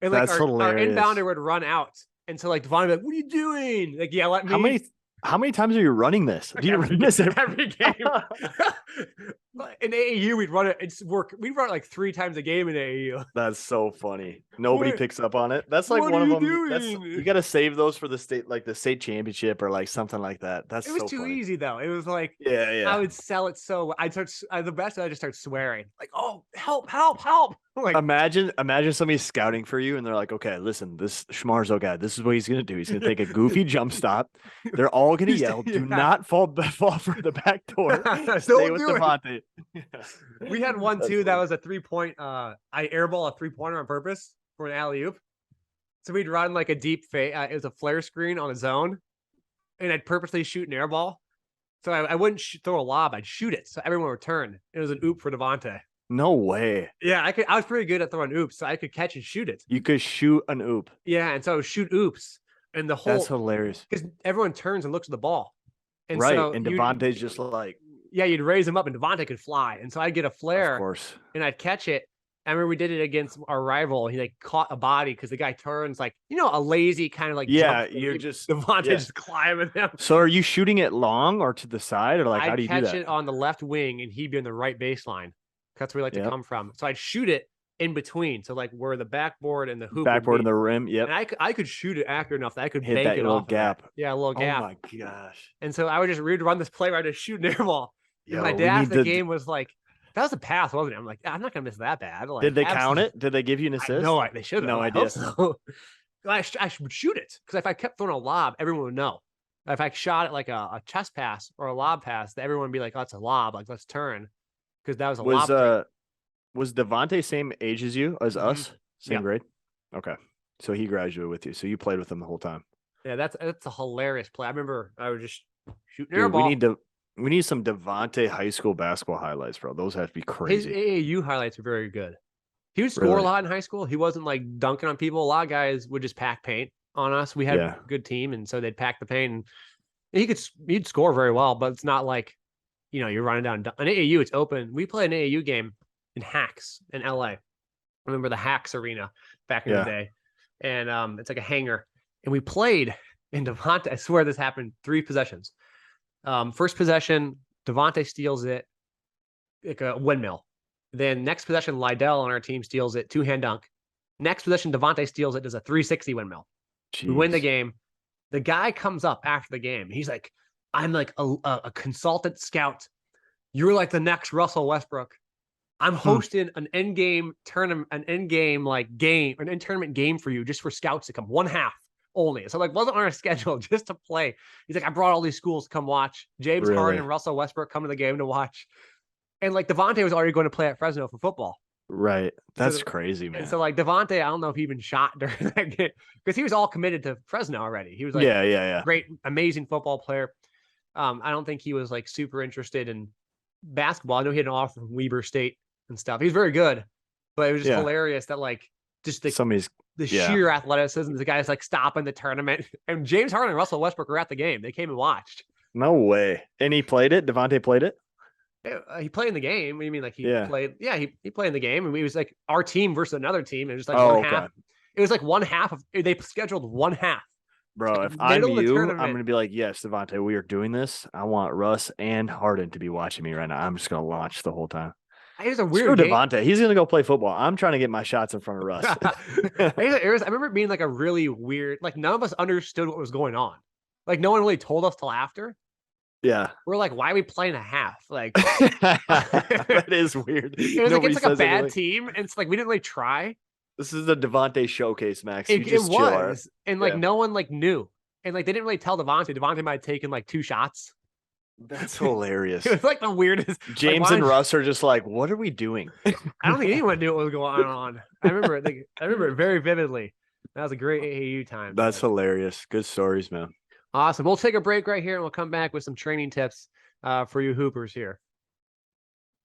And like our inbounder would run out, and so like Devontae would be like, "What are you doing?" Like yell at me. How many times are you running this? Do you run this every game? In AAU, we'd run it. It's work. We'd run it like 3 times a game in AAU. That's so funny. Nobody picks up on it. That's like one of them. You got to save those for the state championship or like something like that. It was too easy though. It was like, yeah. I would sell it so. I just start swearing like, "Oh, help!" Like, imagine somebody scouting for you and they're like, "Okay, listen, this Schmarzo guy, this is what he's gonna do. He's gonna take a goofy jump stop. They're all gonna yell, do not fall for the back door. Stay with Devontae." We had one too that was a 3-point. I airball a 3-pointer on purpose for an alley oop. So we'd run like a deep fade. It was a flare screen on a zone, and I'd purposely shoot an airball. So I wouldn't throw a lob. I'd shoot it. So everyone would turn. It was an oop for Devontae. No way. Yeah, I was pretty good at throwing oops, so I could catch and shoot it. You could shoot an oop. Yeah, and so I would shoot oops, and the whole that's hilarious because everyone turns and looks at the ball, and right. So and Devontae's just like, yeah, you'd raise him up, and Devontae could fly, and so I'd get a flare, of course, and I'd catch it. I remember we did it against our rival. He like caught a body because the guy turns like, a lazy kind of like, you're just Devontae just climbing him. So are you shooting it long or to the side or like how do you do that? I'd catch it on the left wing and he'd be on the right baseline. That's where we like to come from. So I'd shoot it in between. So like where the backboard and the hoop would Backboard meet. and the rim. Yep. And I could shoot it accurate enough that I could Hit bank that it little off of that. gap. Yeah, a little Oh gap. my gosh. And so I would just we'd run this play where I just shoot an air ball. And Yo, my we dad need after the to- game was like, that was a pass, wasn't it? I'm like, I'm not gonna miss that bad. Like, Did they count absolutely- it? Did they give you an assist? No, they should have. No I idea. hope so. I should shoot it because if I kept throwing a lob, everyone would know. If I shot it like a chest pass or a lob pass, that everyone would be like, "Oh, it's a lob. Like, let's turn," because that was a lob. Was Devontae same age as you as us? Same Yeah. grade? Okay. So he graduated with you. So you played with him the whole time. Yeah, that's a hilarious play. I remember I would just shoot an Dude, air ball. we need some Devontae high school basketball highlights, bro. Those have to be His crazy. AAU highlights are very good. He would score a Really? lot in high school. He wasn't like dunking on people. A lot of guys would just pack paint on us. We had Yeah. a good team, and so they'd pack the paint. And he'd score very well, but it's not like you're running down an AAU. It's open. We played an AAU game in Hacks in LA. I remember the Hacks Arena back in the Yeah. day, and it's like a hangar. And we played in Devontae. I swear this happened 3 possessions. First possession, Devontae steals it like a windmill. Then next possession, Lydell on our team steals it, 2-hand dunk. Next possession, Devontae steals it, does a 360 windmill. We win the Jeez. game. The guy comes up after the game. He's like, I'm like a consultant scout. You're like the next Russell Westbrook. I'm hosting an end game tournament, an end game like game, an end tournament game for you just for scouts to come. 1 half only. So like wasn't on our schedule just to play. He's like, I brought all these schools to come watch. James Really? Harden and Russell Westbrook come to the game to watch. And like Devontae was already going to play at Fresno for football. Right. That's the- crazy, man. And so like Devontae, I don't know if he even shot during that game because he was all committed to Fresno already. He was like yeah. great, amazing football player. I don't think he was like super interested in basketball. I know he had an offer from Weber State and stuff. He was very good, but it was just Yeah. hilarious that like just the Somebody's yeah. sheer athleticism. The guys like stopping the tournament, and James Harden and Russell Westbrook were at the game. They came and watched. no way. And he played it. Devontae played it. He played in the game. What do you mean like he Yeah. played? Yeah, he played in the game, and it was like our team versus another team. It was like Oh, one okay. half. It was like 1 half of they scheduled 1 half. Bro, if Middle I'm of the you, I'm tournament. gonna be like, yes, Devontae, we are doing this. I want Russ and Harden to be watching me right now. I'm just gonna launch the whole time. It was a Screw weird game. Devontae. He's gonna go play football. I'm trying to get my shots in front of Russ. I remember it being like a really weird, like none of us understood what was going on. Like no one really told us till after. Yeah. We're like, why are we playing a half? Like that is weird. it was like Nobody it's like a says bad anything. team. And it's like we didn't really try. This is the Devontae showcase, Max. You It just chill out. was. And like Yeah. no one like knew. And like they didn't really tell Devontae. Devontae might have taken like 2 shots. That's hilarious. It was like the weirdest. James why and don't- Russ are just like, what are we doing? I don't think anyone knew what was going on. I remember it very vividly. That was a great AAU time. That's hilarious. Good stories, man. Awesome. We'll take a break right here and we'll come back with some training tips for you hoopers here.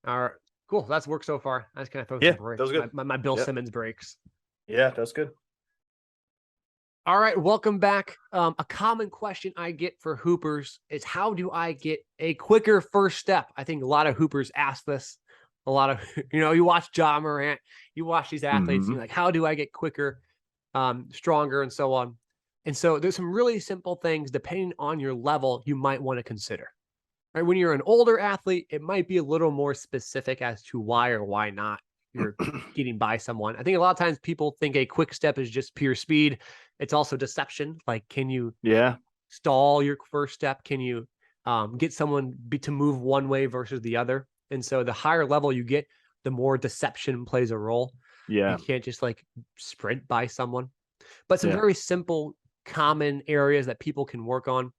All right. Cool. That's worked so far. I just kind of throw Yeah, some breaks. that was good. My Bill Yep. Simmons breaks. Yeah, that's good. All right. Welcome back. A common question I get for hoopers is how do I get a quicker first step? I think a lot of hoopers ask this. A lot of, you watch Ja Morant, you watch these athletes, and you're like, how do I get quicker, stronger, and so on. And so there's some really simple things, depending on your level, you might want to consider. Right? When you're an older athlete, it might be a little more specific as to why or why not you're getting by someone. I think a lot of times people think a quick step is just pure speed. It's also deception. Like, can you Yeah. stall your first step? Can you get someone to move one way versus the other? And so the higher level you get, the more deception plays a role. Yeah. You can't just like sprint by someone. But some Yeah. very simple, common areas that people can work on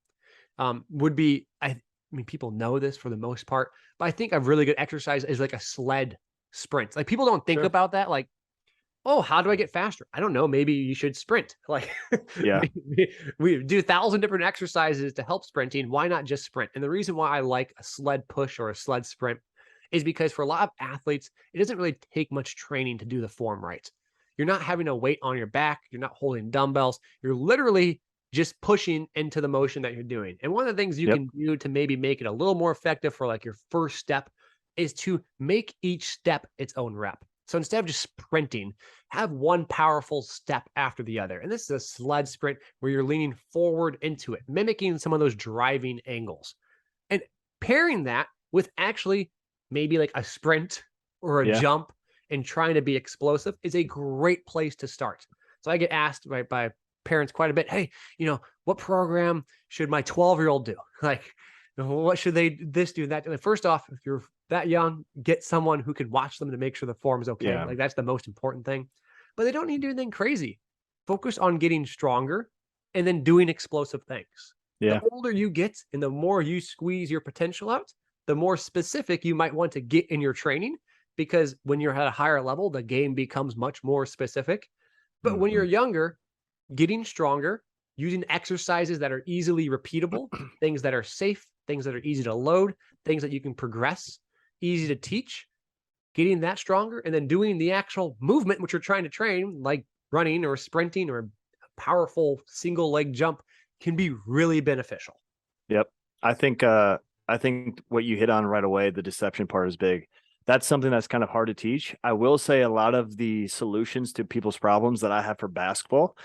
would be, I mean, people know this for the most part, but I think a really good exercise is like a sled sprint. Like people don't think Sure. about that. Like, oh, how do I get faster? I don't know. Maybe you should sprint. Like, Yeah. we do 1,000 different exercises to help sprinting. Why not just sprint? And the reason why I like a sled push or a sled sprint is because for a lot of athletes, it doesn't really take much training to do the form right. You're not having a weight on your back. You're not holding dumbbells. You're literally just pushing into the motion that you're doing. And one of the things you Yep. can do to maybe make it a little more effective for like your first step is to make each step its own rep. So instead of just sprinting, have one powerful step after the other. And this is a sled sprint where you're leaning forward into it, mimicking some of those driving angles. And pairing that with actually maybe like a sprint or a Yeah. jump and trying to be explosive is a great place to start. So I get asked by parents quite a bit, hey, what program should my 12-year-old do? Like, what should they this do that? And first off, if you're that young, get someone who can watch them to make sure the form is okay. Yeah. Like that's the most important thing. But they don't need to do anything crazy. Focus on getting stronger and then doing explosive things. Yeah. The older you get and the more you squeeze your potential out, the more specific you might want to get in your training, because when you're at a higher level, the game becomes much more specific. But when you're younger, getting stronger, using exercises that are easily repeatable, things that are safe, things that are easy to load, things that you can progress, easy to teach, getting that stronger, and then doing the actual movement which you're trying to train, like running or sprinting or a powerful single leg jump, can be really beneficial. Yep. I think what you hit on right away, the deception part is big. That's something that's kind of hard to teach. I will say a lot of the solutions to people's problems that I have for basketball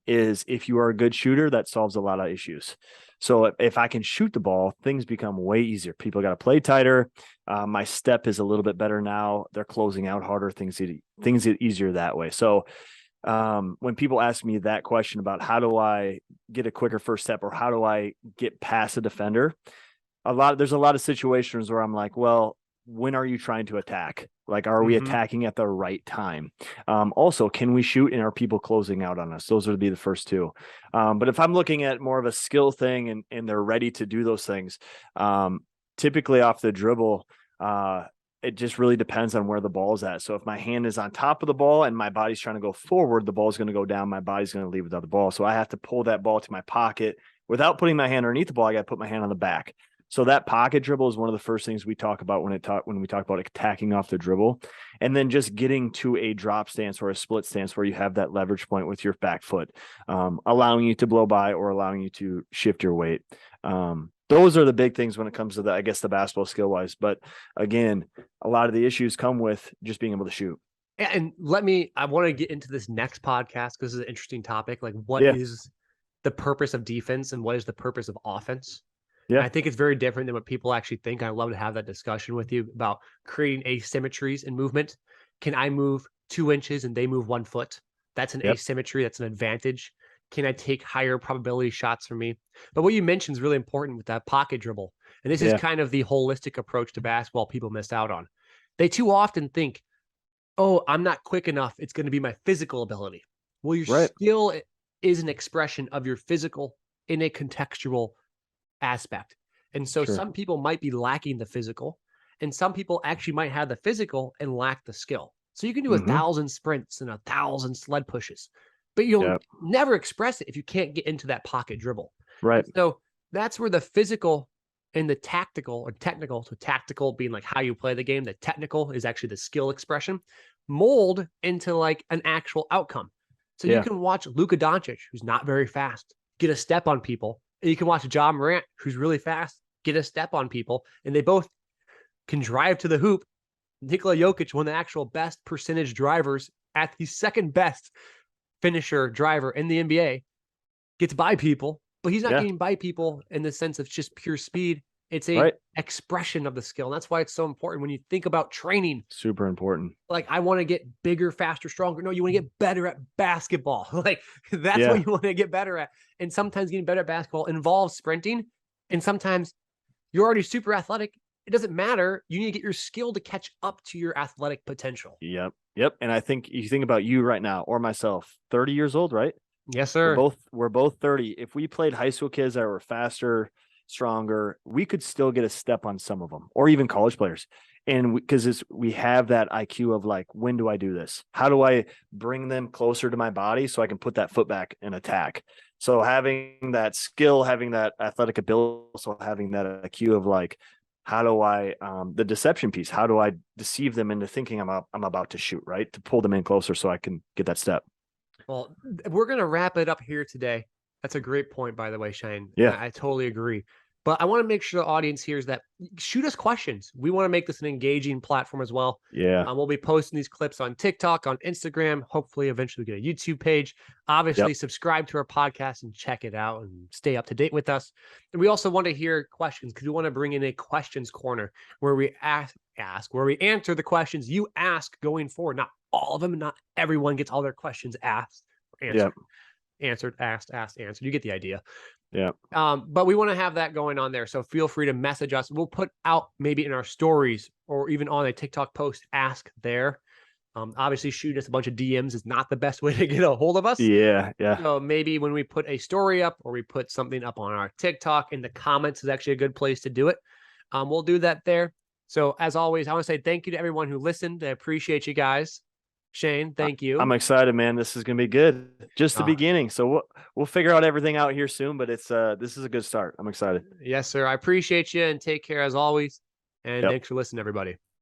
is if you are a good shooter, that solves a lot of issues. So if I can shoot the ball, things become way easier. People got to play tighter. My step is a little bit better now. They're closing out harder. Things get easier that way. So when people ask me that question about how do I get a quicker first step or how do I get past a defender, there's a lot of situations where I'm like, well, when are you trying to attack? Like, are we attacking at the right time? Also, can we shoot and are people closing out on us? Those would be the first two. But if I'm looking at more of a skill thing and they're ready to do those things, typically off the dribble, it just really depends on where the ball's at. So if my hand is on top of the ball and my body's trying to go forward, the ball's going to go down. My body's going to leave without the ball. So I have to pull that ball to my pocket without putting my hand underneath the ball. I got to put my hand on the back. So that pocket dribble is one of the first things we talk about when we talk about attacking off the dribble, and then just getting to a drop stance or a split stance where you have that leverage point with your back foot, allowing you to blow by or allowing you to shift your weight. Those are the big things when it comes to the basketball skill wise. But again, a lot of the issues come with just being able to shoot. And I want to get into this next podcast because this is an interesting topic. Like, what is the purpose of defense and what is the purpose of offense? Yeah. And I think it's very different than what people actually think. I love to have that discussion with you about creating asymmetries in movement. Can I move 2 inches and they move 1 foot? That's an asymmetry. That's an advantage. Can I take higher probability shots from me? But what you mentioned is really important with that pocket dribble. And this is kind of the holistic approach to basketball people miss out on. They too often think, oh, I'm not quick enough. It's going to be my physical ability. Well, your skill is an expression of your physical in a contextual aspect. And so some people might be lacking the physical, and some people actually might have the physical and lack the skill. So you can do 1,000 sprints and 1,000 sled pushes, but you'll never express it if you can't get into that pocket dribble. Right. So that's where the physical and the tactical or technical, so tactical being like how you play the game, the technical is actually the skill expression, mold into like an actual outcome. So you can watch Luka Doncic, who's not very fast, get a step on people. And you can watch Ja Morant, who's really fast, get a step on people, and they both can drive to the hoop. Nikola Jokic, one of the actual best percentage drivers at the second best finisher driver in the NBA, gets by people, but he's not getting by people in the sense of just pure speed. It's a expression of the skill. And that's why it's so important when you think about training. Super important. Like, I want to get bigger, faster, stronger. No, you want to get better at basketball. Like, that's what you want to get better at. And sometimes getting better at basketball involves sprinting. And sometimes you're already super athletic. It doesn't matter. You need to get your skill to catch up to your athletic potential. Yep. And I think you think about you right now or myself, 30 years old, right? Yes, sir. We're both 30. If we played high school kids that were faster, stronger, we could still get a step on some of them, or even college players. And because we have that IQ of like, when do I do this? How do I bring them closer to my body so I can put that foot back and attack? So having that skill, having that athletic ability, also having that IQ of like, how do I, the deception piece, how do I deceive them into thinking I'm about to shoot, right? To pull them in closer so I can get that step. Well, we're going to wrap it up here today. That's a great point, by the way, Shane. Yeah. I totally agree. But I want to make sure the audience hears that. Shoot us questions. We want to make this an engaging platform as well. Yeah. We'll be posting these clips on TikTok, on Instagram. Hopefully, eventually get a YouTube page. Obviously, subscribe to our podcast and check it out and stay up to date with us. And we also want to hear questions because we want to bring in a questions corner where we ask, where we answer the questions you ask going forward. Not all of them, not everyone gets all their questions asked or answered. Answered, asked, answered. You get the idea. Yeah. But we want to have that going on there. So feel free to message us. We'll put out maybe in our stories or even on a TikTok post, ask there. Obviously, shooting us a bunch of DMs is not the best way to get a hold of us. Yeah. So maybe when we put a story up or we put something up on our TikTok, in the comments is actually a good place to do it. We'll do that there. So as always, I want to say thank you to everyone who listened. I appreciate you guys. Shane, thank you. I'm excited, man. This is gonna be good. Just the beginning. So we'll figure out everything out here soon, but it's this is a good start. I'm excited. Yes, sir. I appreciate you and take care as always. And thanks for listening, everybody.